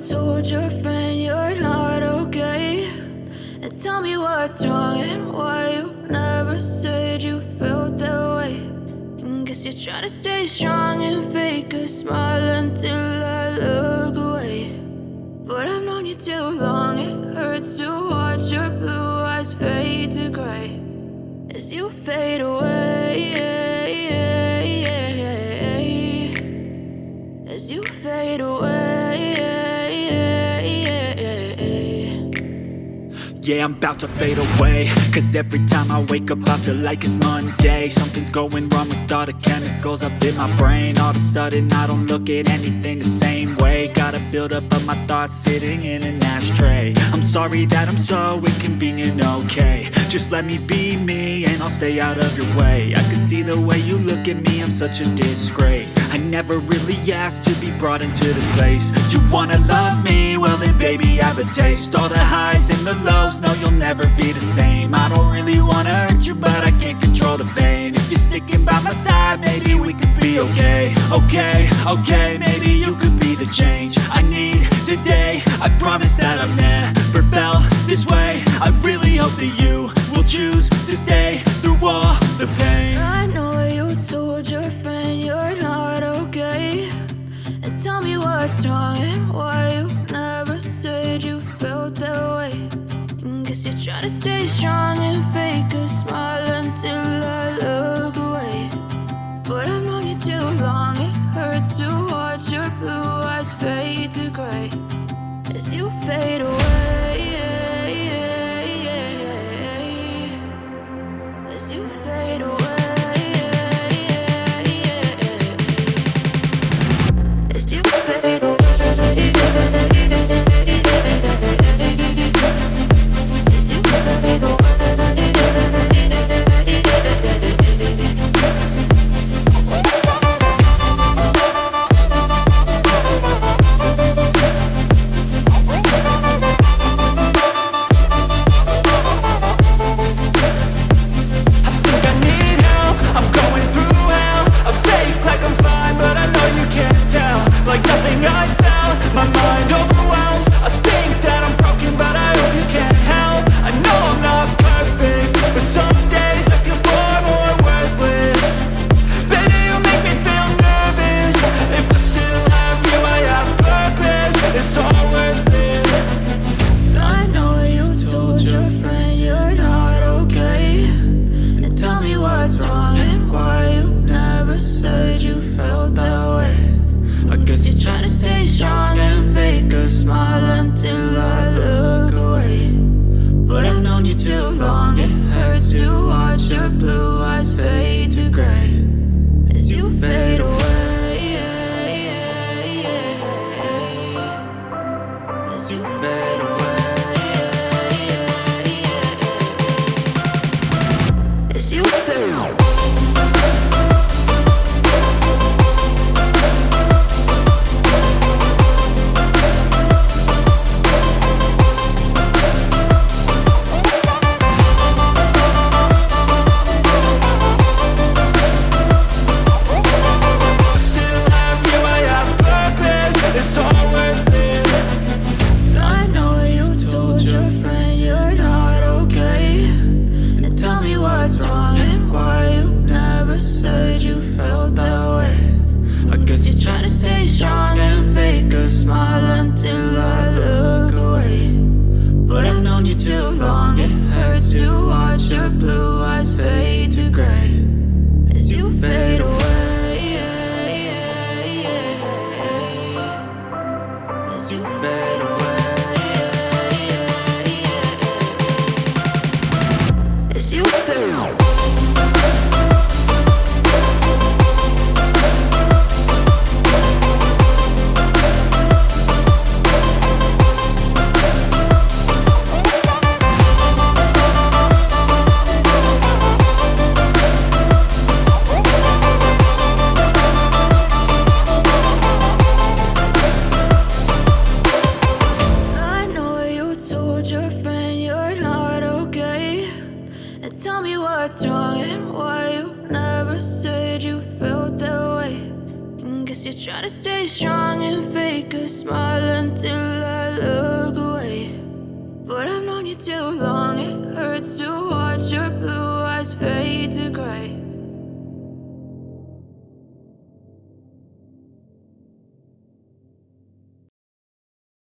told your friend you're not okay. And tell me what's wrong and why you never said you felt that way. And guess you're trying to stay strong and fake a smile until I look away. But I've known you too long, it hurts to watch your blue eyes fade to gray as you fade away, as you fade away. Yeah, I'm about to fade away, cause every time I wake up I feel like it's Monday. Something's going wrong with all the chemicals up in my brain. All of a sudden I don't look at anything the same way. Got a buildup of my thoughts sitting in an ashtray. I'm sorry that I'm so inconvenient, okay. Just let me be me and I'll stay out of your way. I can see the way you look at me, I'm such a disgrace. I never really asked to be brought into this place. You wanna love me? Well then baby have a taste. All the highs and the lows, no you'll never be the same. I don't really wanna hurt you but I can't control the pain. If you're sticking by my side maybe we could be okay. Okay, maybe you could be the change I need today. I promise that I've never felt this way. I really hope that you will choose to stay through all the pain. I know you told your friend you're not okay. And tell me what's wrong and why you never said you felt that way. And guess you're trying to stay strong and fake a smile until I look away. But I've known you too long, it hurts to watch your blue eyes fade to gray as you fade away, as you fade away, as you fade away. what's wrong and why you never said you felt that way. And guess you're trying to stay strong and fake a smile until to